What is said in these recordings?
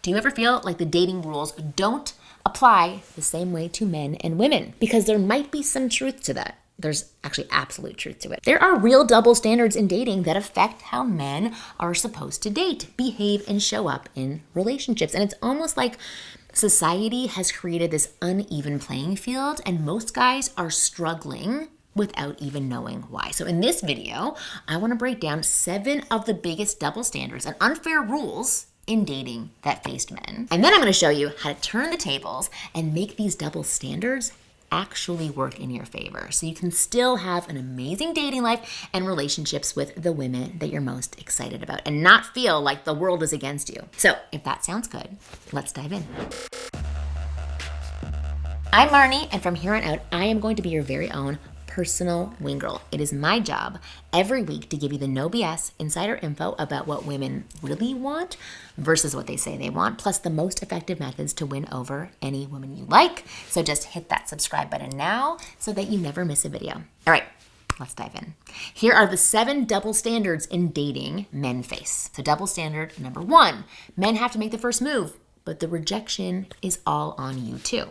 Do you ever feel like the dating rules don't apply the same way to men and women? Because there might be some truth to that. There's actually absolute truth to it. There are real double standards in dating that affect how men are supposed to date, behave, and show up in relationships. And it's almost like society has created this uneven playing field, and most guys are struggling without even knowing why. So in this video, I want to break down 7 of the biggest double standards and unfair rules in dating that faced men. And then I'm going to show you how to turn the tables and make these double standards actually work in your favor, so you can still have an amazing dating life and relationships with the women that you're most excited about and not feel like the world is against you. So if that sounds good, let's dive in. I'm Marni, and from here on out, I am going to be your very own personal wing girl. It is my job every week to give you the no BS insider info about what women really want versus what they say they want, plus the most effective methods to win over any woman you like. So just hit that subscribe button now so that you never miss a video. All right, let's dive in. Here are the 7 double standards in dating men face. So double standard number 1, men have to make the first move, but the rejection is all on you too.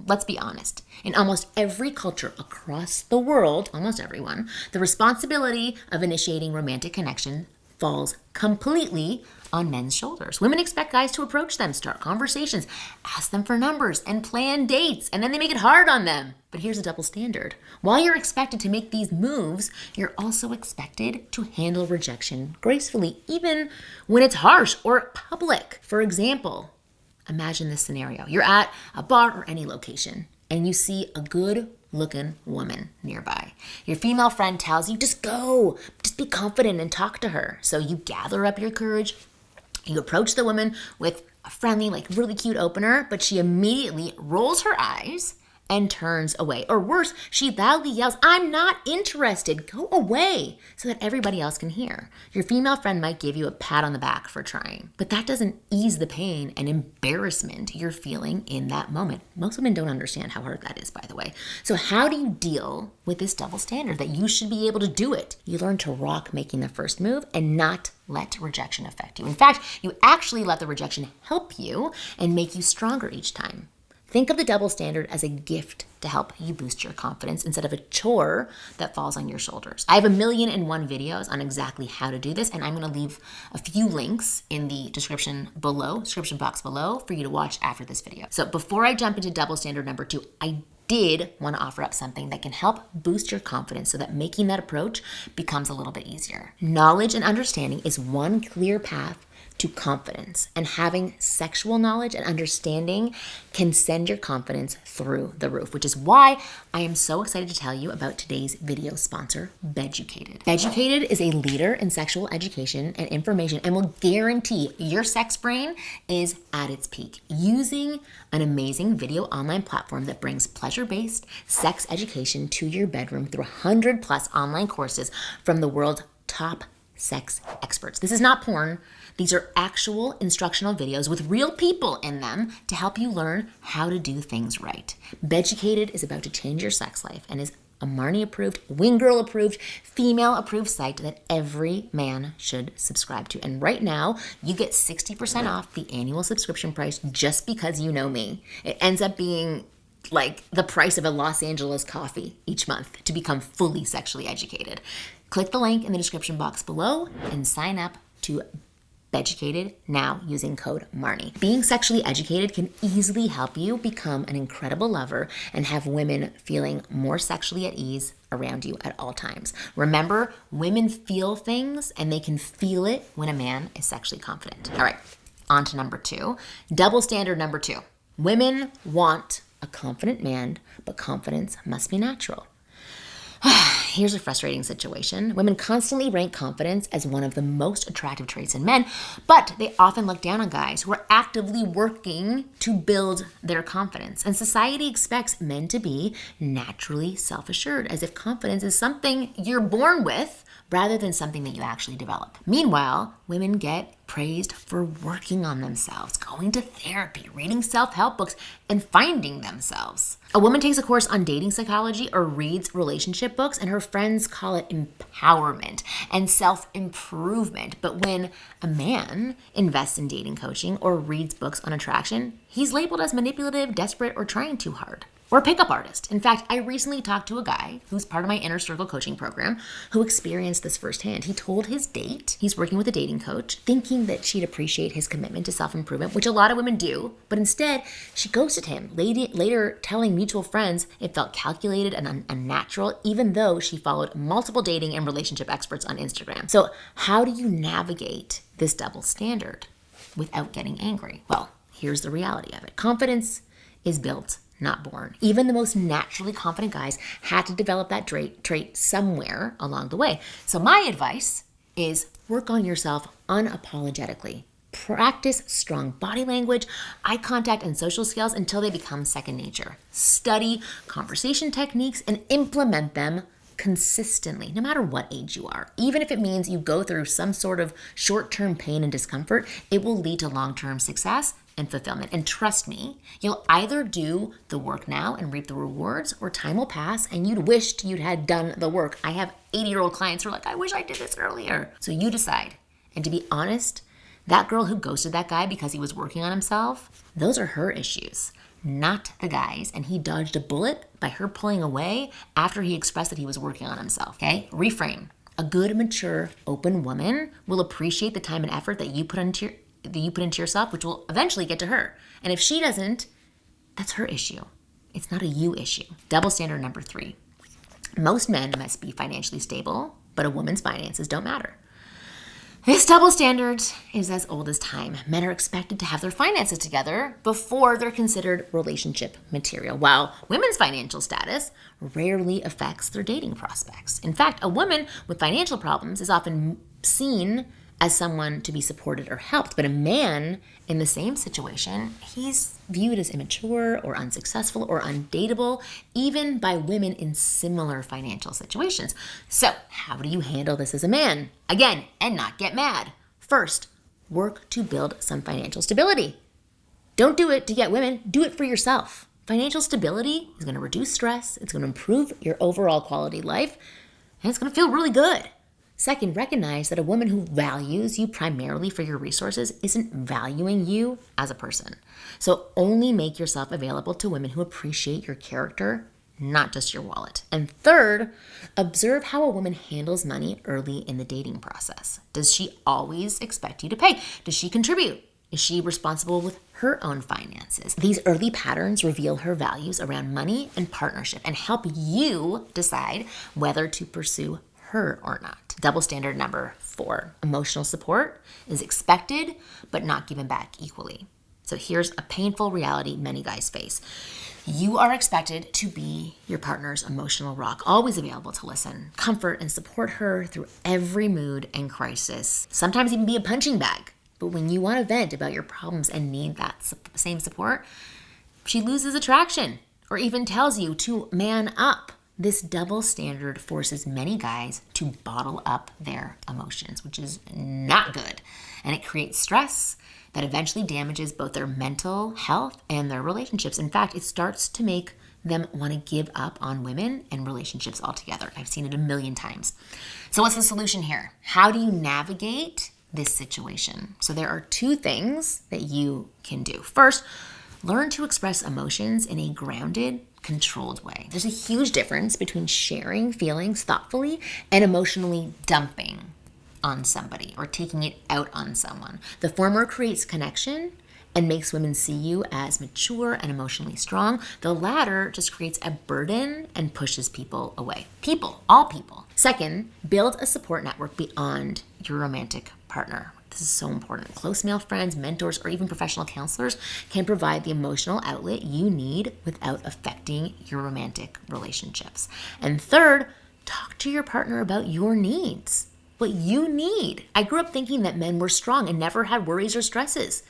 Let's be honest. In almost every culture across the world, almost everyone, the responsibility of initiating romantic connection falls completely on men's shoulders. Women expect guys to approach them, start conversations, ask them for numbers, and plan dates, and then they make it hard on them. But here's a double standard. While you're expected to make these moves, you're also expected to handle rejection gracefully, even when it's harsh or public. For example, imagine this scenario. You're at a bar or any location, and you see a good-looking woman nearby. Your female friend tells you, just go, just be confident and talk to her. So you gather up your courage, you approach the woman with a friendly, really cute opener, but she immediately rolls her eyes and turns away. Or worse, she loudly yells, "I'm not interested, go away," so that everybody else can hear. Your female friend might give you a pat on the back for trying, but that doesn't ease the pain and embarrassment you're feeling in that moment. Most women don't understand how hard that is, by the way. So how do you deal with this double standard that you should be able to do it? You learn to rock making the first move and not let rejection affect you. In fact, you actually let the rejection help you and make you stronger each time. Think of the double standard as a gift to help you boost your confidence instead of a chore that falls on your shoulders. I have 1,000,001 videos on exactly how to do this, and I'm going to leave a few links in the description box below for you to watch after this video. So before I jump into double standard number 2, I did want to offer up something that can help boost your confidence so that making that approach becomes a little bit easier. Knowledge and understanding is one clear path to confidence, and having sexual knowledge and understanding can send your confidence through the roof, which is why I am so excited to tell you about today's video sponsor, Beducated. Beducated is a leader in sexual education and information and will guarantee your sex brain is at its peak using an amazing video online platform that brings pleasure-based sex education to your bedroom through 100+ online courses from the world's top sex experts. This is not porn. These are actual instructional videos with real people in them to help you learn how to do things right. Beducated is about to change your sex life and is a Marni approved, wing girl approved, female approved site that every man should subscribe to. And right now, you get 60% off the annual subscription price just because you know me. It ends up being like the price of a Los Angeles coffee each month to become fully sexually educated. Click the link in the description box below and sign up to Beducated now using code Marni. Being sexually educated can easily help you become an incredible lover and have women feeling more sexually at ease around you at all times. Remember, women feel things and they can feel it when a man is sexually confident. All right, on to number 2. Double standard number 2. Women want a confident man, but confidence must be natural. Here's a frustrating situation. Women constantly rank confidence as one of the most attractive traits in men, but they often look down on guys who are actively working to build their confidence. And society expects men to be naturally self-assured, as if confidence is something you're born with rather than something that you actually develop. Meanwhile, women get praised for working on themselves, going to therapy, reading self-help books, and finding themselves. A woman takes a course on dating psychology or reads relationship books, and her friends call it empowerment and self-improvement. But when a man invests in dating coaching or reads books on attraction, he's labeled as manipulative, desperate, or trying too hard. Or a pickup artist. In fact, I recently talked to a guy who's part of my Inner Circle coaching program who experienced this firsthand. He told his date, he's working with a dating coach, thinking that she'd appreciate his commitment to self-improvement, which a lot of women do, but instead she ghosted him, later telling mutual friends it felt calculated and unnatural, even though she followed multiple dating and relationship experts on Instagram. So how do you navigate this double standard without getting angry? Well, here's the reality of it. Confidence is built, not born. Even the most naturally confident guys had to develop that trait somewhere along the way. So my advice is work on yourself unapologetically. Practice strong body language, eye contact, and social skills until they become second nature. Study conversation techniques and implement them consistently, no matter what age you are. Even if it means you go through some sort of short-term pain and discomfort, it will lead to long-term success and fulfillment. And trust me, you'll either do the work now and reap the rewards, or time will pass and you'd wished you'd had done the work. I have 80-year-old clients who are like, I wish I did this earlier. So you decide. And to be honest, that girl who ghosted that guy because he was working on himself, those are her issues, not the guy's. And he dodged a bullet by her pulling away after he expressed that he was working on himself. Okay? Reframe. A good, mature, open woman will appreciate the time and effort that you put into yourself, which will eventually get to her. And if she doesn't, that's her issue. It's not a you issue. Double standard number 3. Most men must be financially stable, but a woman's finances don't matter. This double standard is as old as time. Men are expected to have their finances together before they're considered relationship material, while women's financial status rarely affects their dating prospects. In fact, a woman with financial problems is often seen as someone to be supported or helped, but a man in the same situation, he's viewed as immature or unsuccessful or undateable, even by women in similar financial situations. So how do you handle this as a man? Again, and not get mad. First, work to build some financial stability. Don't do it to get women, do it for yourself. Financial stability is going to reduce stress, it's going to improve your overall quality of life, and it's going to feel really good. Second, recognize that a woman who values you primarily for your resources isn't valuing you as a person. So only make yourself available to women who appreciate your character, not just your wallet. And third, observe how a woman handles money early in the dating process. Does she always expect you to pay? Does she contribute? Is she responsible with her own finances? These early patterns reveal her values around money and partnership and help you decide whether to pursue her or not. Double standard number 4. Emotional support is expected but not given back equally. So here's a painful reality many guys face. You are expected to be your partner's emotional rock, always available to listen, comfort, and support her through every mood and crisis. Sometimes even be a punching bag. But when you want to vent about your problems and need that same support, she loses attraction or even tells you to man up. This double standard forces many guys to bottle up their emotions, which is not good. And it creates stress that eventually damages both their mental health and their relationships. In fact, it starts to make them want to give up on women and relationships altogether. I've seen it a million times. So what's the solution here? How do you navigate this situation? So there are 2 things that you can do. First, learn to express emotions in a grounded, controlled way. There's a huge difference between sharing feelings thoughtfully and emotionally dumping on somebody or taking it out on someone. The former creates connection and makes women see you as mature and emotionally strong. The latter just creates a burden and pushes people away. All people. Second, build a support network beyond your romantic partner. This is so important. Close male friends, mentors, or even professional counselors can provide the emotional outlet you need without affecting your romantic relationships. And third, talk to your partner about your needs, what you need. I grew up thinking that men were strong and never had worries or stresses.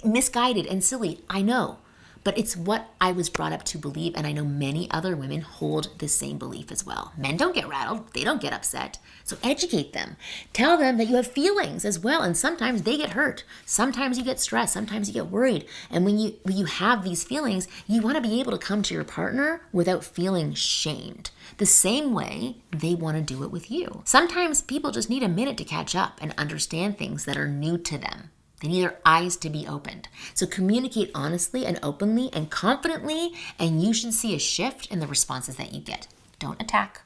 Misguided and silly, I know. but it's what I was brought up to believe, and I know many other women hold the same belief as well. Men don't get rattled, they don't get upset. So educate them. Tell them that you have feelings as well, and sometimes they get hurt. Sometimes you get stressed, sometimes you get worried. And when you have these feelings, you want to be able to come to your partner without feeling shamed, the same way they want to do it with you. Sometimes people just need a minute to catch up and understand things that are new to them. They need their eyes to be opened. So communicate honestly and openly and confidently, and you should see a shift in the responses that you get. Don't attack.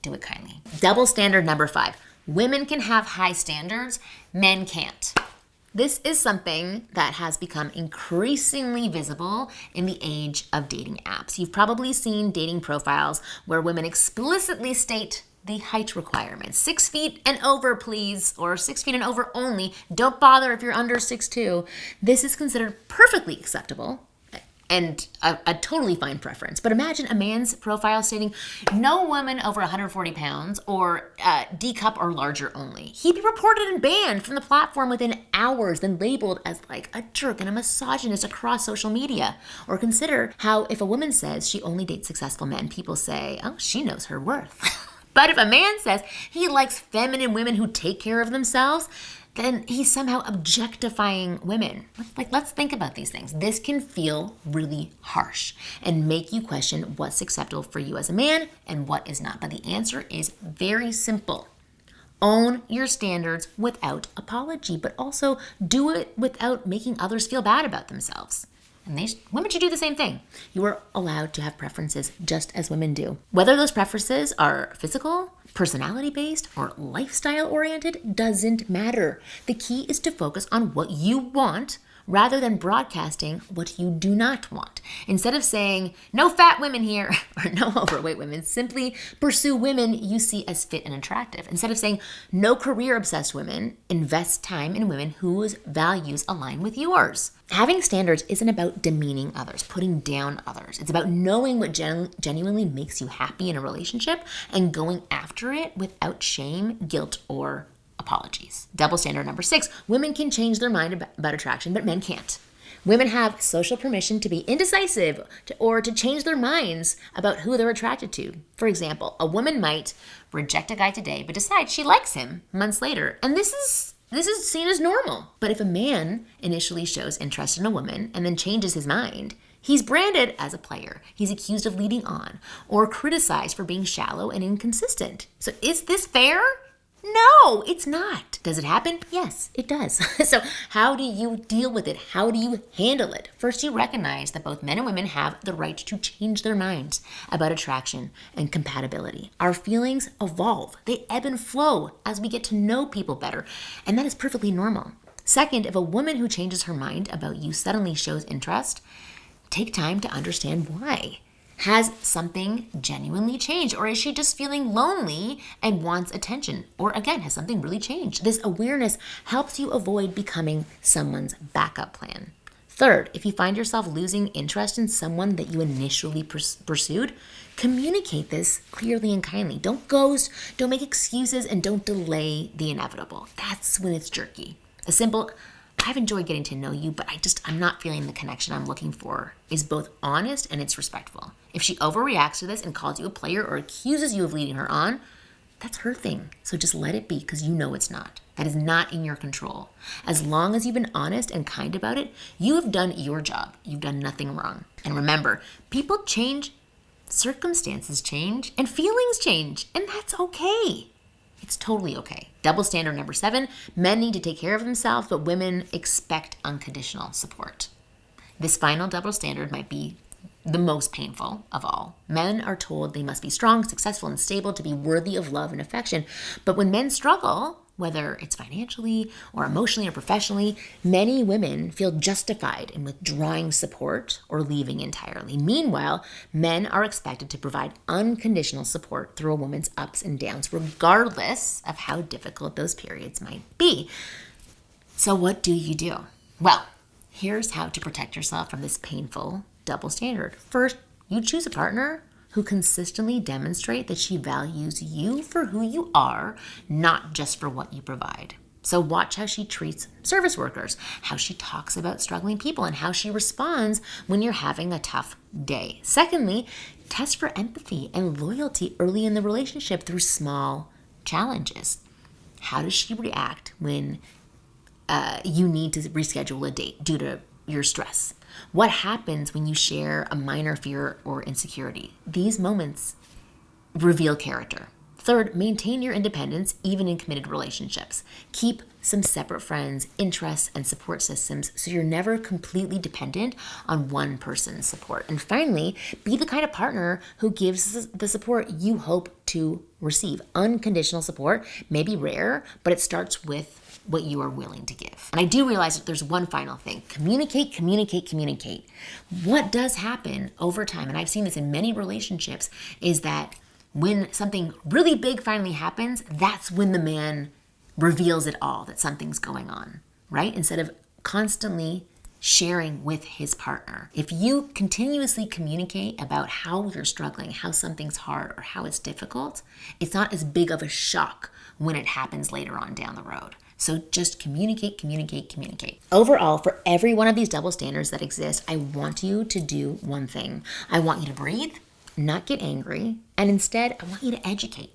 Do it kindly. Double standard number 5. Women can have high standards, men can't. This is something that has become increasingly visible in the age of dating apps. You've probably seen dating profiles where women explicitly state the height requirements. 6 feet and over, please, or 6 feet and over only. Don't bother if you're under 6'2". This is considered perfectly acceptable and a totally fine preference. But imagine a man's profile stating no woman over 140 pounds or D cup or larger only. He'd be reported and banned from the platform within hours, then labeled as like a jerk and a misogynist across social media. Or consider how if a woman says she only dates successful men, people say, oh, she knows her worth. But if a man says he likes feminine women who take care of themselves, then he's somehow objectifying women. Let's think about these things. This can feel really harsh and make you question what's acceptable for you as a man and what is not. But the answer is very simple. Own your standards without apology, but also do it without making others feel bad about themselves. And women should do the same thing. You are allowed to have preferences just as women do. Whether those preferences are physical, personality-based, or lifestyle-oriented doesn't matter. The key is to focus on what you want rather than broadcasting what you do not want. Instead of saying, no fat women here, or no overweight women, simply pursue women you see as fit and attractive. Instead of saying, no career-obsessed women, invest time in women whose values align with yours. Having standards isn't about demeaning others, putting down others. It's about knowing what genuinely makes you happy in a relationship and going after it without shame, guilt, or apologies. Double standard number 6. Women can change their mind about attraction, but men can't. Women have social permission to be indecisive or to change their minds about who they're attracted to. For example, a woman might reject a guy today, but decide she likes him months later. And this is seen as normal. But if a man initially shows interest in a woman and then changes his mind, he's branded as a player. He's accused of leading on or criticized for being shallow and inconsistent. So is this fair? No, it's not. Does it happen? Yes, it does. So how do you deal with it? How do you handle it? First, you recognize that both men and women have the right to change their minds about attraction and compatibility. Our feelings evolve. They ebb and flow as we get to know people better, and that is perfectly normal. Second, if a woman who changes her mind about you suddenly shows interest, take time to understand why. Has something genuinely changed? Or is she just feeling lonely and wants attention? Or again, has something really changed? This awareness helps you avoid becoming someone's backup plan. Third, if you find yourself losing interest in someone that you initially pursued, communicate this clearly and kindly. Don't ghost, don't make excuses, and don't delay the inevitable. That's when it's jerky. A simple, I've enjoyed getting to know you, but I'm not feeling the connection I'm looking for, is both honest and it's respectful. If she overreacts to this and calls you a player or accuses you of leading her on, that's her thing. So just let it be because you know it's not. That is not in your control. As long as you've been honest and kind about it, you have done your job. You've done nothing wrong. And remember, people change, circumstances change, and feelings change, and that's okay. It's totally okay. Double standard number 7, men need to take care of themselves, but women expect unconditional support. This final double standard might be the most painful of all. Men are told they must be strong, successful, and stable to be worthy of love and affection. But when men struggle, whether it's financially or emotionally or professionally, many women feel justified in withdrawing support or leaving entirely. Meanwhile, men are expected to provide unconditional support through a woman's ups and downs, regardless of how difficult those periods might be. So what do you do? Well, here's how to protect yourself from this painful double standard. First, you choose a partner who consistently demonstrate that she values you for who you are, not just for what you provide. So watch how she treats service workers, how she talks about struggling people, and how she responds when you're having a tough day. Secondly, test for empathy and loyalty early in the relationship through small challenges. How does she react when you need to reschedule a date due to your stress? What happens when you share a minor fear or insecurity? These moments reveal character. Third, maintain your independence even in committed relationships. Keep some separate friends, interests, and support systems so you're never completely dependent on one person's support. And finally, be the kind of partner who gives the support you hope to receive. Unconditional support may be rare, but it starts with what you are willing to give. And I do realize that there's one final thing. Communicate, communicate, communicate. What does happen over time, and I've seen this in many relationships, is that when something really big finally happens, that's when the man reveals it all, that something's going on, right? Instead of constantly sharing with his partner. If you continuously communicate about how you're struggling, how something's hard, or how it's difficult, it's not as big of a shock when it happens later on down the road. So just communicate, communicate, communicate. Overall, for every one of these double standards that exist, I want you to do one thing. I want you to breathe, not get angry, and instead, I want you to educate.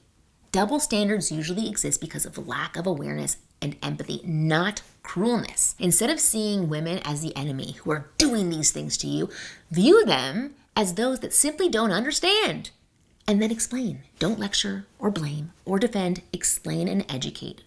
Double standards usually exist because of lack of awareness and empathy, not cruelness. Instead of seeing women as the enemy who are doing these things to you, view them as those that simply don't understand. And then explain. Don't lecture or blame or defend. Explain and educate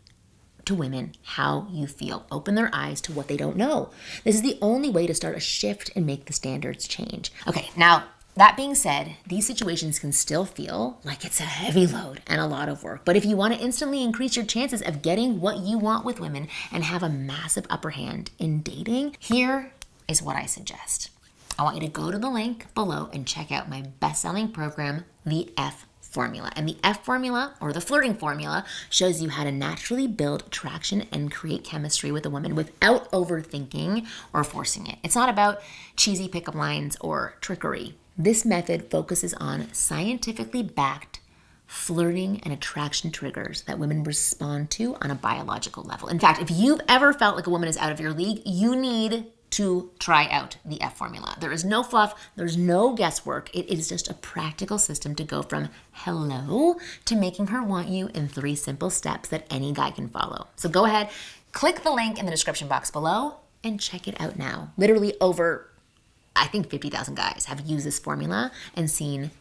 to women how you feel. Open their eyes to what they don't know. This is the only way to start a shift and make the standards change. Okay, now, that being said, these situations can still feel like it's a heavy load and a lot of work. But if you want to instantly increase your chances of getting what you want with women and have a massive upper hand in dating, here is what I suggest. I want you to go to the link below and check out my best-selling program, The F Formula. And the F formula, or the flirting formula, shows you how to naturally build attraction and create chemistry with a woman without overthinking or forcing it. It's not about cheesy pickup lines or trickery. This method focuses on scientifically backed flirting and attraction triggers that women respond to on a biological level. In fact, if you've ever felt like a woman is out of your league, you need to try out the F formula. There is no fluff, there's no guesswork. It is just a practical system to go from hello to making her want you in 3 simple steps that any guy can follow. So go ahead, click the link in the description box below and check it out now. Literally over, I think 50,000 guys have used this formula and seen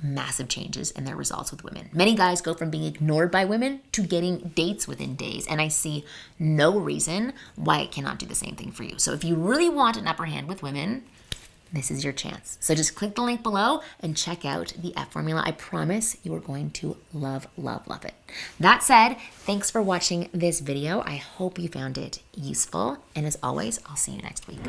massive changes in their results with women. Many guys go from being ignored by women to getting dates within days, and I see no reason why it cannot do the same thing for you. So if you really want an upper hand with women, this is your chance. So just click the link below and check out the F formula. I promise you are going to love, love, love it. That said, thanks for watching this video. I hope you found it useful, and as always, I'll see you next week.